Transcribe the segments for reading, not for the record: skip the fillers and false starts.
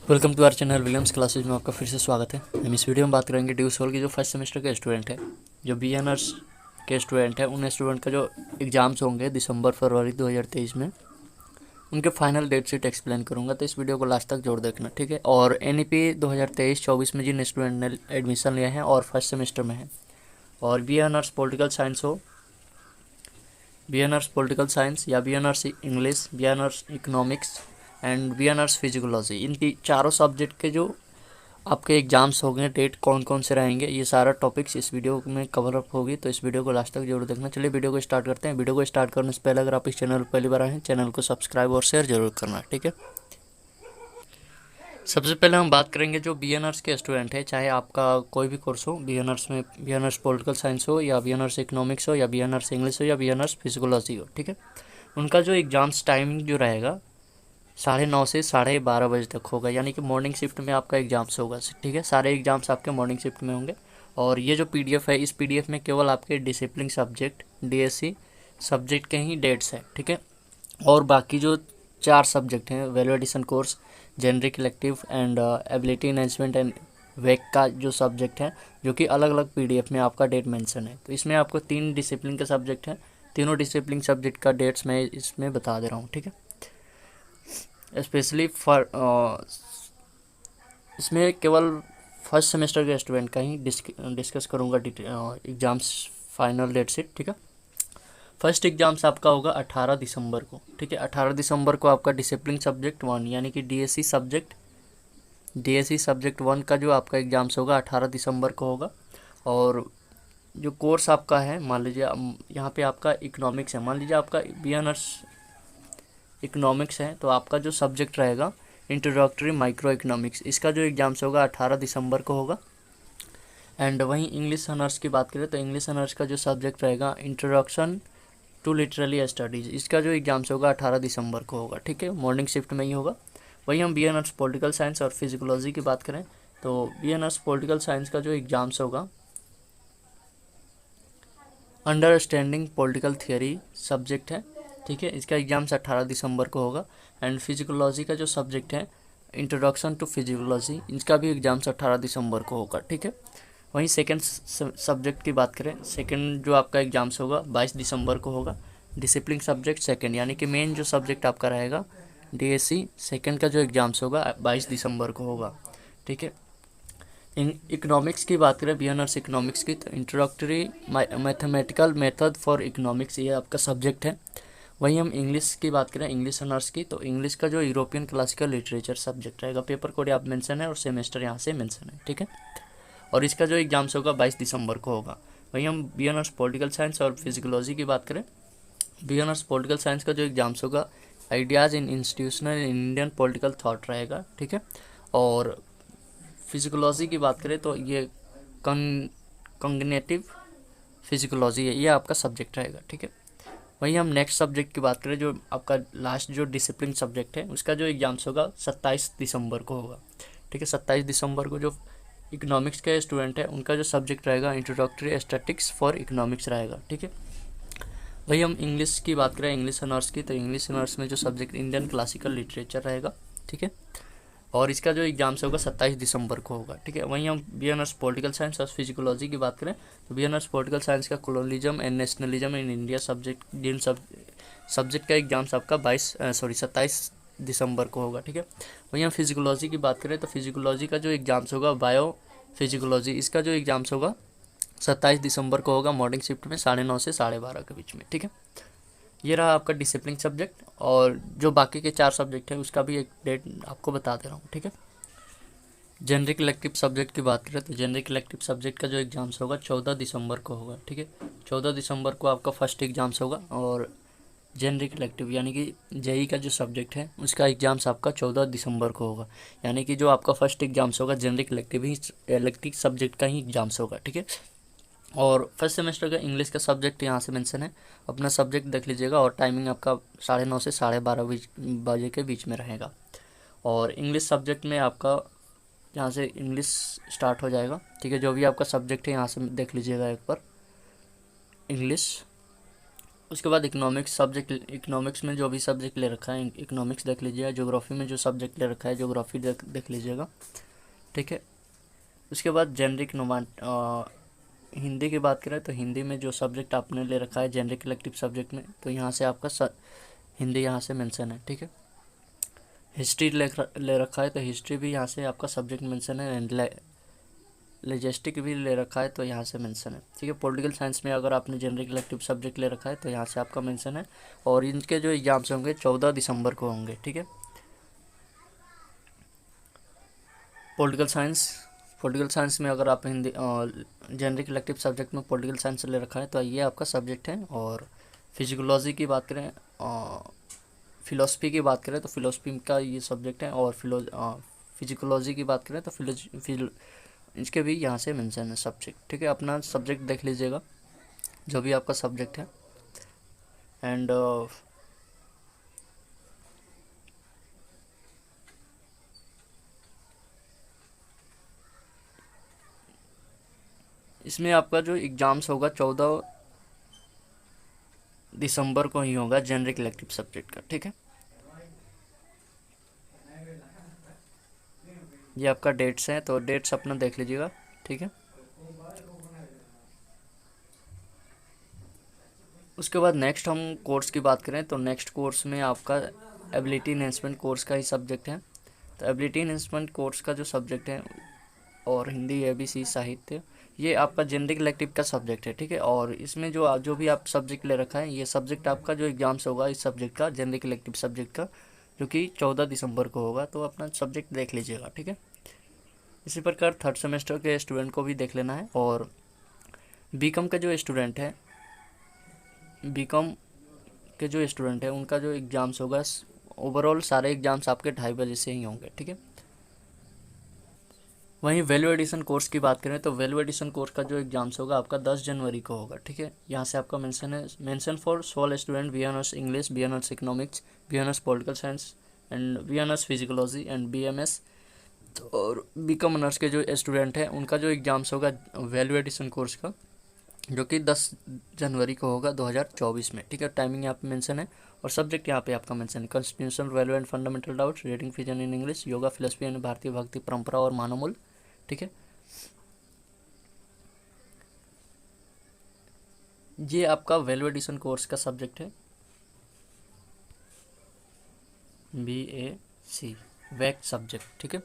Welcome to our channel Williams classes में आपका फिर से स्वागत है। हम इस वीडियो में बात करेंगे ड्यू सोल के जो फर्स्ट सेमेस्टर के स्टूडेंट है, जो बिगिनर्स के स्टूडेंट है, उन स्टूडेंट का जो एग्ज़ाम्स होंगे दिसंबर फरवरी 2023 में, उनके फाइनल डेट शीट एक्सप्लेन करूंगा। तो इस वीडियो को लास्ट तक जोड़ देखना, ठीक है। और NEP 2023-24 में जिन स्टूडेंट ने एडमिशन लिया है और फर्स्ट सेमेस्टर में है, और बिगिनर्स पॉलिटिकल साइंस हो, बिगिनर्स पॉलिटिकल साइंस या beginners English, beginners economics and beginners psychology, इन चारों सब्जेक्ट के जो आपके एग्जाम्स होंगे, डेट कौन कौन से रहेंगे, ये सारा टॉपिक्स इस वीडियो में कवर अप होगी। तो इस वीडियो को लास्ट तक जरूर देखना। चलिए वीडियो को स्टार्ट करते हैं। वीडियो को स्टार्ट करने से पहले अगर आप इस चैनल पर पहली बार आए हैं, चैनल को सब्सक्राइब और शेयर जरूर करना, ठीक है। सबसे पहले हम बात करेंगे जो बिगिनर्स के स्टूडेंट है, चाहे आपका कोई भी कोर्स हो, बिगिनर्स में बिगिनर्स पॉलिटिकल साइंस हो या बिगिनर्स इकोनॉमिक्स हो या बिगिनर्स इंग्लिश हो या बिगिनर्स फिजिकोलॉजी हो, ठीक है। उनका जो एग्जाम्स टाइमिंग जो रहेगा 9:30 से 12:30 बजे तक होगा, यानी कि मॉर्निंग शिफ्ट में आपका एग्जाम्स होगा, ठीक है। सारे एग्जाम्स आपके मॉर्निंग शिफ्ट में होंगे। और ये जो PDF है, इस PDF में केवल आपके डिसिप्लिन सब्जेक्ट DSC सब्जेक्ट के ही डेट्स हैं, ठीक है। और बाकी जो 4 सब्जेक्ट हैं, value addition course, generic elective and ability enhancement and वेक का जो सब्जेक्ट है, जो कि अलग अलग PDF में आपका डेट मेंशन है। तो इसमें आपको 3 डिसिप्लिन के सब्जेक्ट हैं, तीनों डिसिप्लिन सब्जेक्ट का डेट्स मैं इसमें बता दे रहा हूँ, ठीक है। स्पेशली फॉर इसमें केवल फर्स्ट सेमेस्टर के स्टूडेंट का ही डिस्कस करूँगा एग्ज़ाम्स फाइनल डेट शीट, ठीक है। फर्स्ट एग्जाम्स आपका होगा 18 दिसंबर को, ठीक है। 18 दिसंबर को आपका डिसिप्लिन सब्जेक्ट 1 यानी कि DSC सब्जेक्ट 1 का जो आपका एग्जाम्स होगा 18 दिसंबर को होगा। और जो कोर्स आपका है, मान लीजिए यहाँ पे आपका इकोनॉमिक्स है, मान लीजिए आपका बिगिनर्स इकोनॉमिक्स है, तो आपका जो सब्जेक्ट रहेगा इंट्रोडक्टरी माइक्रो इकोनॉमिक्स, इसका जो एग्जाम्स होगा 18 दिसंबर को होगा। एंड वहीं इंग्लिश ऑनर्स की बात करें तो इंग्लिश ऑनर्स का जो सब्जेक्ट रहेगा इंट्रोडक्शन टू लिटरेरी स्टडीज़, इसका जो एग्जाम्स होगा 18 दिसंबर को होगा, ठीक है। मॉर्निंग शिफ्ट में ही होगा। वहीं हम BA पॉलिटिकल साइंस और फिजिकोलॉजी की बात करें तो BA पॉलिटिकल साइंस का जो एग्जाम्स होगा अंडरस्टैंडिंग पॉलिटिकल थियरी सब्जेक्ट है, ठीक है। इसका एग्जाम्स 18 दिसंबर को होगा। एंड फिजिकोलॉजी का जो सब्जेक्ट है इंट्रोडक्शन टू फिजिकोलॉजी, इसका भी एग्जाम्स 18 दिसंबर को होगा, ठीक है। वहीं सेकंड सब्जेक्ट की बात करें, सेकंड जो आपका एग्जाम्स होगा 22 दिसंबर को होगा। डिसिप्लिन सब्जेक्ट सेकंड यानी कि मेन जो सब्जेक्ट आपका रहेगा DSC सेकंड का जो एग्जाम्स होगा 22 दिसंबर को होगा, ठीक है। इकोनॉमिक्स की बात करें, बिगिनर्स इकोनॉमिक्स की, तो introductory mathematical method for economics, ये आपका सब्जेक्ट है। वहीं हम इंग्लिश की बात करें, इंग्लिश ऑनर्स की, तो इंग्लिश का जो यूरोपियन क्लासिकल लिटरेचर सब्जेक्ट रहेगा, पेपर कोड आप मेंशन है और सेमेस्टर यहाँ से मेंशन है, ठीक है। और इसका जो एग्जाम्स होगा 22 दिसंबर को होगा। वहीं हम बिगिनर्स पॉलिटिकल साइंस और फिजिकोलॉजी की बात करें, बिगिनर्स पॉलिटिकल साइंस का जो एग्जाम्स होगा आइडियाज़ इन इंस्टीट्यूशनल इंडियन पॉलिटिकल थॉट रहेगा, ठीक है। और फिजिकोलॉजी की बात करें तो ये कॉग्निटिव फिजिकोलॉजी है, ये आपका सब्जेक्ट रहेगा, ठीक है। वहीं हम नेक्स्ट सब्जेक्ट की बात करें, जो आपका लास्ट जो डिसिप्लिन सब्जेक्ट है, उसका जो एग्जाम्स होगा 27 दिसंबर को होगा, ठीक है। 27 दिसंबर को जो इकोनॉमिक्स के स्टूडेंट है, उनका जो सब्जेक्ट रहेगा इंट्रोडक्टरी स्टैटिक्स फॉर इकोनॉमिक्स रहेगा, ठीक है। वही हम इंग्लिश की बात करें, इंग्लिश ऑनर्स की, तो इंग्लिश ऑनर्स में जो सब्जेक्ट इंडियन क्लासिकल लिटरेचर रहेगा, ठीक है। और इसका जो एग्जाम्स होगा 27 दिसंबर को होगा, ठीक है। वहीं हम BA पॉलिटिकल साइंस और फिजिकोलॉजी की बात करें तो BA पॉलिटिकल साइंस का colonialism and nationalism in India subject, जिन सब्जेक्ट का एग्जाम्स आपका 27 दिसंबर को होगा, ठीक है। वहीं हम फिजिकोलॉजी की बात करें तो फिजिकोलॉजी का जो एग्जाम्स होगा बायो फिजिकोलॉजी, इसका जो एग्जाम्स होगा 27 दिसंबर को होगा, मॉर्निंग शिफ्ट में 9:30 से 12:30 के बीच में, ठीक है। ये रहा आपका डिसिप्लिन सब्जेक्ट। और जो बाकी के 4 सब्जेक्ट हैं उसका भी एक डेट आपको बता दे रहा हूँ, ठीक है। जेनरिक इलेक्टिव सब्जेक्ट की बात करें तो जेनरिक इलेक्टिव सब्जेक्ट का जो एग्जाम्स होगा 14 दिसंबर को होगा, ठीक है। 14 दिसंबर को आपका फर्स्ट एग्जाम्स होगा। और जेनरिक इलेक्टिव यानी कि JEE का जो सब्जेक्ट है उसका एग्जाम्स आपका 14 दिसंबर को होगा, यानी कि जो आपका फर्स्ट एग्जाम्स होगा जेनरिक इलेक्टिव सब्जेक्ट का ही एग्जाम्स होगा, ठीक है। और फर्स्ट सेमेस्टर का इंग्लिश का सब्जेक्ट यहाँ से मेंशन है, अपना सब्जेक्ट देख लीजिएगा। और टाइमिंग आपका 9:30 से 12:30 बजे के बीच में रहेगा। और इंग्लिश सब्जेक्ट में आपका यहाँ से इंग्लिश स्टार्ट हो जाएगा, ठीक है। जो भी आपका सब्जेक्ट है यहाँ से देख लीजिएगा एक बार इंग्लिश। उसके बाद इकोनॉमिक्स सब्जेक्ट, इकोनॉमिक्स में जो भी सब्जेक्ट ले रखा है इकोनॉमिक्स देख लीजिएगा। ज्योग्राफी में जो सब्जेक्ट ले रखा है ज्योग्राफी देख लीजिएगा, ठीक है। उसके बाद जेनरिक हिंदी की बात करें तो हिंदी में जो सब्जेक्ट आपने ले रखा है जेनरिक इलेक्टिव सब्जेक्ट में, तो यहाँ से आपका हिंदी यहाँ से मेंशन है, ठीक है। हिस्ट्री ले रखा है तो हिस्ट्री भी यहाँ से आपका सब्जेक्ट मेंशन है, एंड लॉजिस्टिक भी ले रखा है तो यहाँ से मेंशन है, ठीक है। पॉलिटिकल साइंस में अगर आपने जेनरिक इलेक्टिव सब्जेक्ट ले रखा है तो यहाँ से आपका मेंशन है, और इनके जो एग्जाम्स होंगे 14 दिसंबर को होंगे, ठीक है। पॉलिटिकल साइंस में अगर आप हिंदी जेनरिक इलेक्टिव सब्जेक्ट में पॉलिटिकल साइंस ले रखा है तो ये आपका सब्जेक्ट है। और फिजिकोलॉजी की बात करें, फिलोसफी की बात करें तो फिलोसफी का ये सब्जेक्ट है, और फिजिकोलॉजी की बात करें तो इसके भी यहाँ से मेंशन है सब्जेक्ट, ठीक है। अपना सब्जेक्ट देख लीजिएगा जो भी आपका सब्जेक्ट है। एंड इसमें आपका जो एग्ज़ाम्स होगा 14 दिसंबर को ही होगा जेनरिक इलेक्टिव सब्जेक्ट का, ठीक है। ये आपका डेट्स हैं तो डेट्स अपना देख लीजिएगा, ठीक है। उसके बाद नेक्स्ट हम कोर्स की बात करें तो नेक्स्ट कोर्स में आपका एबिलिटी इन्हेंसमेंट कोर्स का ही सब्जेक्ट है। तो एबिलिटी इन्हेंसमेंट कोर्स का जो सब्जेक्ट है, और हिंदी ABC साहित्य, ये आपका जेनरिक इलेक्टिव का सब्जेक्ट है, ठीक है। और इसमें जो भी आप सब्जेक्ट ले रखा है ये सब्जेक्ट आपका जो एग्जाम्स होगा इस सब्जेक्ट का जेनरिक इलेक्टिव सब्जेक्ट का, जो कि 14 दिसंबर को होगा, तो अपना सब्जेक्ट देख लीजिएगा, ठीक है। इसी प्रकार थर्ड सेमेस्टर के स्टूडेंट को भी देख लेना है। और बीकॉम का जो स्टूडेंट है, बीकॉम के जो स्टूडेंट है उनका जो एग्ज़ाम्स होगा, ओवरऑल सारे एग्ज़ाम्स आपके 2:30 बजे से ही होंगे, ठीक है। वहीं वैल्यू एडिशन कोर्स की बात करें तो वैल्यू एडिशन कोर्स का जो एग्जाम्स होगा आपका 10 जनवरी को होगा, ठीक है। यहाँ से आपका mention for SOL student B honours English, B honours economics, B honours political science and B honours psychology and BMS। और बीकॉम ऑनर्स के जो स्टूडेंट हैं उनका जो एग्जाम्स होगा वैल्यू एडिशन कोर्स का, जो कि 10 जनवरी को होगा 2024 में, ठीक है। टाइमिंग यहाँ पे मेंशन है, और सब्जेक्ट यहाँ पे आपका मेंशन है constitutional value and fundamental doubts, reading fission in English, yoga philosophy and भारतीय भक्ति परंपरा और मानव मूल्य, ठीक है। ये आपका वैल्यू एडिशन कोर्स का सब्जेक्ट है BAC वैक सब्जेक्ट, ठीक है।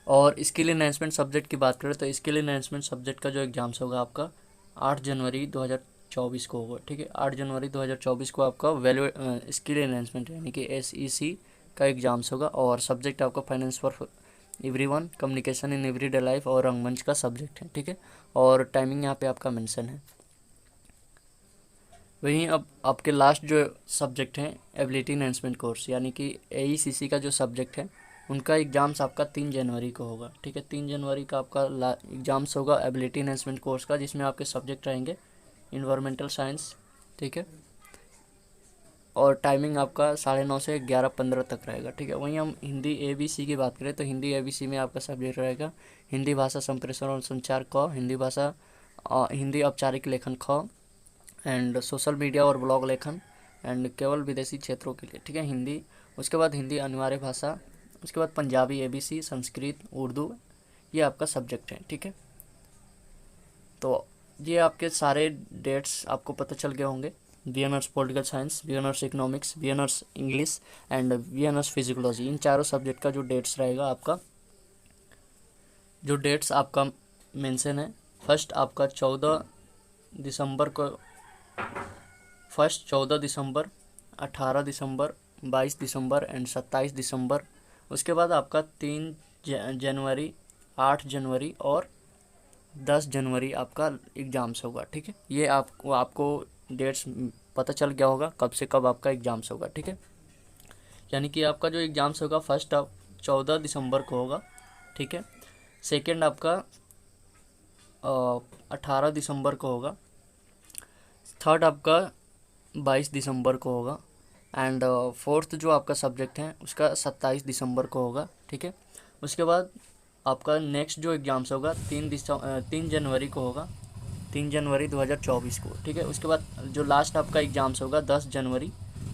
और स्किल एनहांसमेंट सब्जेक्ट की बात करें तो स्किल एनहांसमेंट सब्जेक्ट का जो एग्जाम्स होगा आपका 8 जनवरी 2024 को होगा, ठीक है। 8 जनवरी 2024 को आपका वैल्यू स्किल एनहांसमेंट यानी कि SEC का एग्जाम्स होगा, और सब्जेक्ट आपका finance for everyone, communication in everyday life और रंगमंच का सब्जेक्ट है, ठीक है। और टाइमिंग यहाँ पे आपका मेंशन है। वहीं अब आपके लास्ट जो सब्जेक्ट हैं एबिलिटी एनहांसमेंट कोर्स यानी कि AECC का जो सब्जेक्ट है उनका एग्ज़ाम्स आपका 3 जनवरी को होगा, ठीक है। 3 जनवरी का आपका एग्ज़ाम्स होगा एबिलिटी एनहांसमेंट कोर्स का, जिसमें आपके सब्जेक्ट रहेंगे इन्वायरमेंटल साइंस, ठीक है। और टाइमिंग आपका 9:30 से 11:15 तक रहेगा, ठीक है। वहीं हम हिंदी ABC की बात करें तो हिंदी ABC में आपका सब्जेक्ट रहेगा हिंदी भाषा संप्रेषण और संचार क, हिंदी औपचारिक लेखन ख, एंड सोशल मीडिया और ब्लॉग लेखन, एंड केवल विदेशी क्षेत्रों के लिए, ठीक है, हिंदी। उसके बाद हिंदी अनिवार्य भाषा, उसके बाद पंजाबी ABC, संस्कृत, उर्दू, ये आपका सब्जेक्ट है, ठीक है। तो ये आपके सारे डेट्स आपको पता चल गए होंगे। B honours political science, B honours economics, B honours English and B honours psychology, इन चारों सब्जेक्ट का जो डेट्स रहेगा आपका, जो डेट्स आपका मेंशन है, फर्स्ट आपका 14 दिसंबर को, 14 दिसंबर, 18 दिसंबर, 22 दिसंबर एंड 27 दिसंबर। उसके बाद आपका 3 जनवरी, 8 जनवरी और 10 जनवरी आपका एग्ज़ाम्स होगा, ठीक है। ये आपको डेट्स पता चल गया होगा कब से कब आपका एग्ज़ाम्स होगा, ठीक है। यानी कि आपका जो एग्ज़ाम्स होगा फर्स्ट 14 दिसंबर को होगा, ठीक है। सेकंड आपका 18 दिसंबर को होगा, थर्ड आपका 22 दिसंबर को होगा, एंड फोर्थ जो आपका सब्जेक्ट है उसका 27 दिसंबर को होगा, ठीक है। उसके बाद आपका नेक्स्ट जो एग्ज़ाम्स होगा 3 जनवरी को होगा, 3 जनवरी 2024 को, ठीक है। उसके बाद जो लास्ट आपका एग्ज़ाम्स होगा 10 जनवरी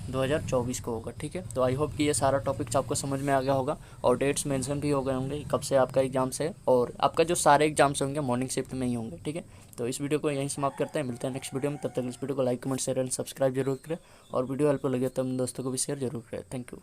2024 को होगा, ठीक है। तो आई होप कि ये सारा टॉपिक्स आपको समझ में आ गया होगा और डेट्स मेंशन भी हो गए होंगे कब से आपका एग्ज़ाम्स है, और आपका जो सारे एग्ज़ाम्स होंगे मॉर्निंग शिफ्ट में ही होंगे, ठीक है। तो इस वीडियो को यहीं समाप्त करते हैं, मिलते हैं नेक्स्ट वीडियो में। तब तक इस वीडियो को like comment share and subscribe जरूर करें, और वीडियो हेल्पफुल लगे तो अपने दोस्तों को भी शेयर जरूर करें। Thank you.